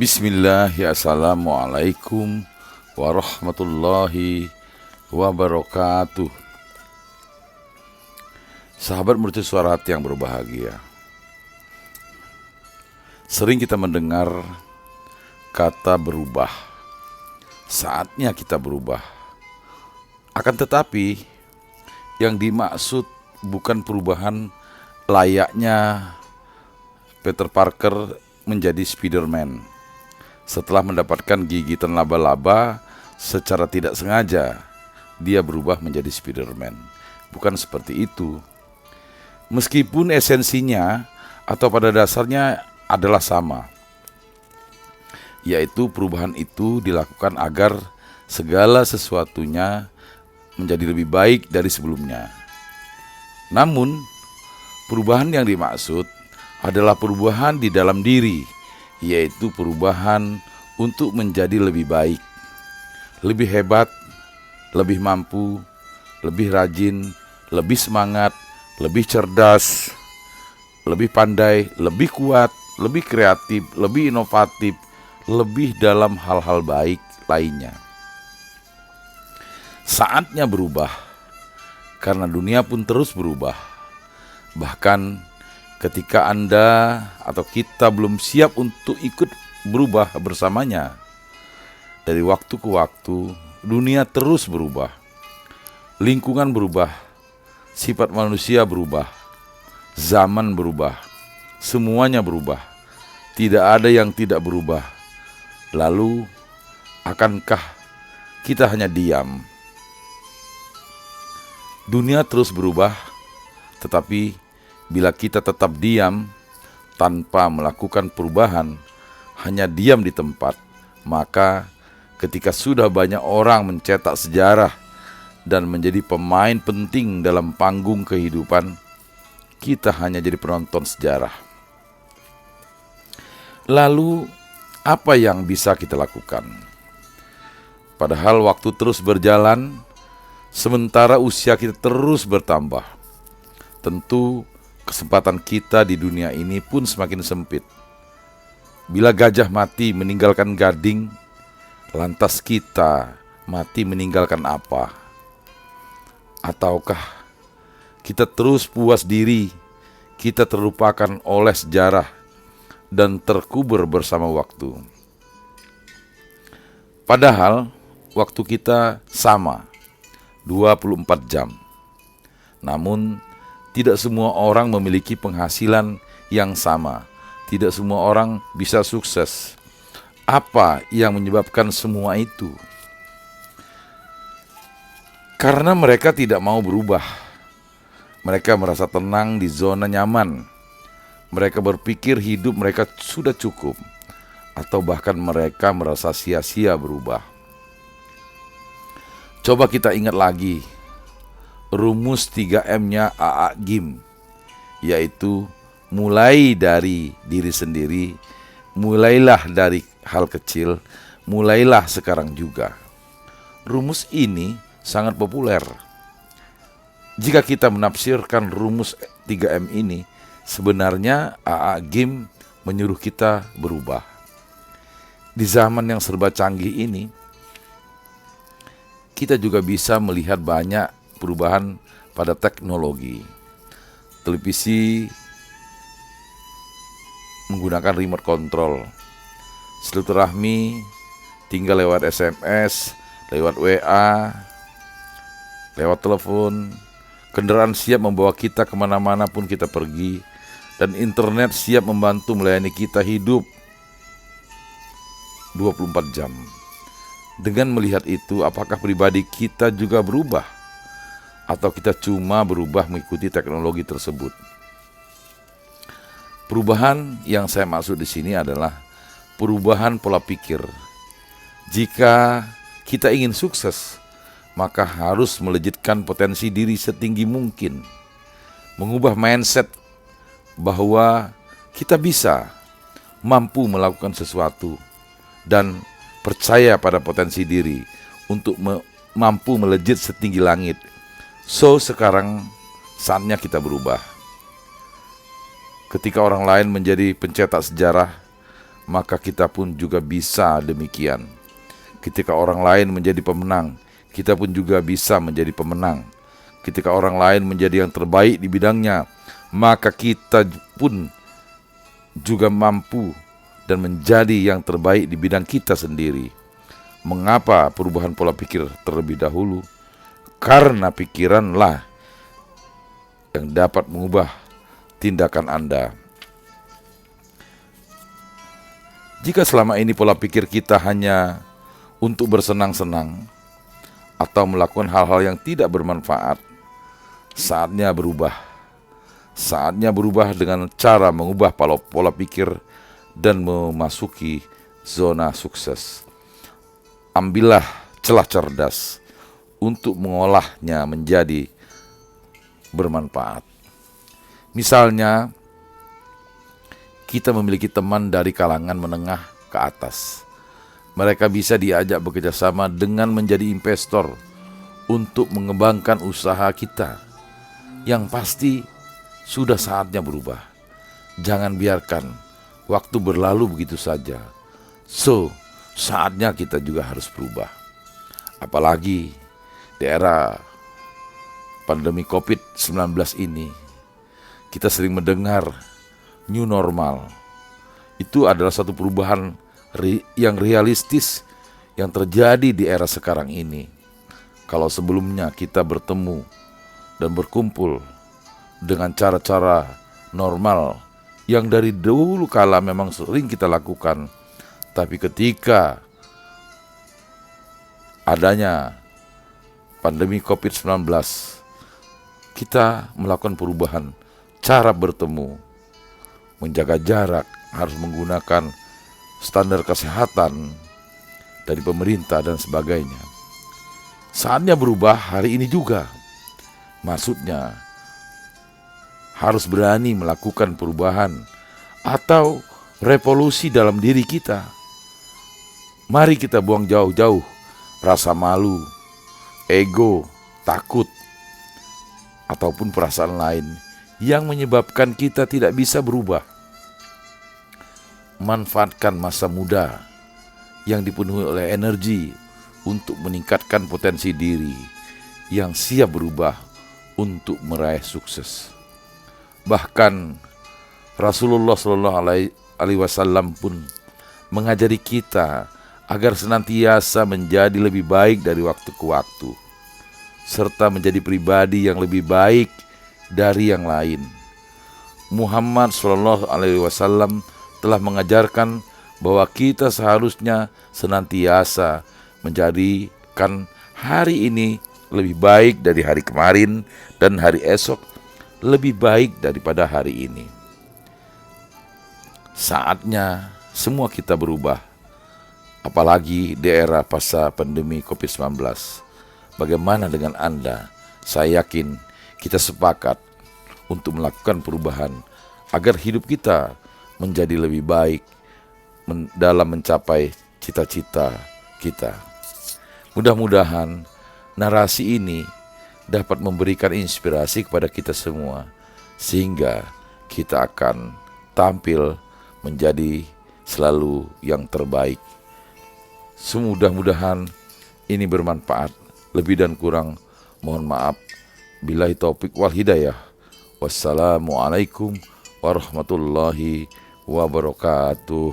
Assalamualaikum warahmatullahi wabarakatuh. Sahabat mercu suara hati yang berbahagia, sering kita mendengar kata berubah. Saatnya kita berubah. Akan tetapi yang dimaksud bukan perubahan layaknya Peter Parker menjadi Spider-Man setelah mendapatkan gigitan laba-laba. Secara tidak sengaja dia berubah menjadi Spider-Man. Bukan seperti itu. Meskipun esensinya atau pada dasarnya adalah sama, yaitu perubahan itu dilakukan agar segala sesuatunya menjadi lebih baik dari sebelumnya. Namun perubahan yang dimaksud adalah perubahan di dalam diri, yaitu perubahan untuk menjadi lebih baik, lebih hebat, lebih mampu, lebih rajin, lebih semangat, lebih cerdas, lebih pandai, lebih kuat, lebih kreatif, lebih inovatif, lebih dalam hal-hal baik lainnya. Saatnya berubah, karena dunia pun terus berubah. Bahkan ketika Anda atau kita belum siap untuk ikut berubah bersamanya, dari waktu ke waktu dunia terus berubah. Lingkungan berubah, sifat manusia berubah, zaman berubah, semuanya berubah. Tidak ada yang tidak berubah. Lalu, akankah kita hanya diam? Dunia terus berubah, tetapi bila kita tetap diam tanpa melakukan perubahan, hanya diam di tempat, maka ketika sudah banyak orang mencetak sejarah dan menjadi pemain penting dalam panggung kehidupan, kita hanya jadi penonton sejarah. Lalu, apa yang bisa kita lakukan? Padahal waktu terus berjalan, sementara usia kita terus bertambah. Tentu kesempatan kita di dunia ini pun semakin sempit. Bila gajah mati meninggalkan gading, lantas kita mati meninggalkan apa? Ataukah kita terus puas diri, kita terlupakan oleh sejarah dan terkubur bersama waktu? Padahal waktu kita sama, 24 jam. Namun tidak semua orang memiliki penghasilan yang sama. Tidak semua orang bisa sukses. Apa yang menyebabkan semua itu? Karena mereka tidak mau berubah. Mereka merasa tenang di zona nyaman. Mereka berpikir hidup mereka sudah cukup. Atau bahkan mereka merasa sia-sia berubah. Coba kita ingat lagi rumus 3M-nya A.A. Gim, yaitu mulai dari diri sendiri, mulailah dari hal kecil, mulailah sekarang juga. Rumus ini sangat populer. Jika kita menafsirkan rumus 3M ini, sebenarnya A.A. Gim menyuruh kita berubah. Di zaman yang serba canggih ini, kita juga bisa melihat banyak perubahan pada teknologi. Televisi menggunakan remote control. Silaturahmi tinggal lewat SMS, lewat WA, lewat telepon. Kendaraan siap membawa kita kemana-mana pun kita pergi. Dan internet siap membantu melayani kita hidup 24 jam. Dengan melihat itu, apakah pribadi kita juga berubah? Atau kita cuma berubah mengikuti teknologi tersebut? Perubahan yang saya maksud di sini adalah perubahan pola pikir. Jika kita ingin sukses, maka harus melejitkan potensi diri setinggi mungkin. Mengubah mindset bahwa kita bisa, mampu melakukan sesuatu, dan percaya pada potensi diri untuk mampu melejit setinggi langit. So, sekarang saatnya kita berubah. Ketika orang lain menjadi pencetak sejarah, maka kita pun juga bisa demikian. Ketika orang lain menjadi pemenang, kita pun juga bisa menjadi pemenang. Ketika orang lain menjadi yang terbaik di bidangnya, maka kita pun juga mampu dan menjadi yang terbaik di bidang kita sendiri. Mengapa perubahan pola pikir terlebih dahulu? Karena pikiranlah yang dapat mengubah tindakan Anda. Jika selama ini pola pikir kita hanya untuk bersenang-senang atau melakukan hal-hal yang tidak bermanfaat, saatnya berubah. Saatnya berubah dengan cara mengubah pola pikir dan memasuki zona sukses. Ambillah celah cerdas untuk mengolahnya menjadi bermanfaat. Misalnya, kita memiliki teman dari kalangan menengah ke atas. Mereka bisa diajak bekerjasama dengan menjadi investor untuk mengembangkan usaha kita. Yang pasti sudah saatnya berubah. Jangan biarkan waktu berlalu begitu saja. Saatnya kita juga harus berubah. Apalagi di era pandemi COVID-19 ini, kita sering mendengar new normal. Itu adalah satu perubahan yang realistis yang terjadi di era sekarang ini. Kalau sebelumnya kita bertemu dan berkumpul dengan cara-cara normal yang dari dulu kala memang sering kita lakukan, tapi ketika adanya pandemi COVID-19, kita melakukan perubahan cara bertemu, menjaga jarak, harus menggunakan standar kesehatan dari pemerintah dan sebagainya. Saatnya berubah hari ini juga. Maksudnya harus berani melakukan perubahan atau revolusi dalam diri kita. Mari kita buang jauh-jauh rasa malu, ego, takut, ataupun perasaan lain yang menyebabkan kita tidak bisa berubah. Manfaatkan masa muda yang dipenuhi oleh energi untuk meningkatkan potensi diri yang siap berubah untuk meraih sukses. Bahkan Rasulullah SAW pun mengajari kita agar senantiasa menjadi lebih baik dari waktu ke waktu, serta menjadi pribadi yang lebih baik dari yang lain. Muhammad SAW telah mengajarkan bahwa kita seharusnya senantiasa menjadikan hari ini lebih baik dari hari kemarin dan hari esok lebih baik daripada hari ini. Saatnya semua kita berubah, apalagi di era pasca pandemi COVID-19. Bagaimana dengan Anda? Saya yakin kita sepakat untuk melakukan perubahan agar hidup kita menjadi lebih baik dalam mencapai cita-cita kita. Mudah-mudahan narasi ini dapat memberikan inspirasi kepada kita semua, sehingga kita akan tampil menjadi selalu yang terbaik. Semudah-mudahan ini bermanfaat. Lebih dan kurang mohon maaf. Billahi taufik wal hidayah. Wassalamualaikum warahmatullahi wabarakatuh.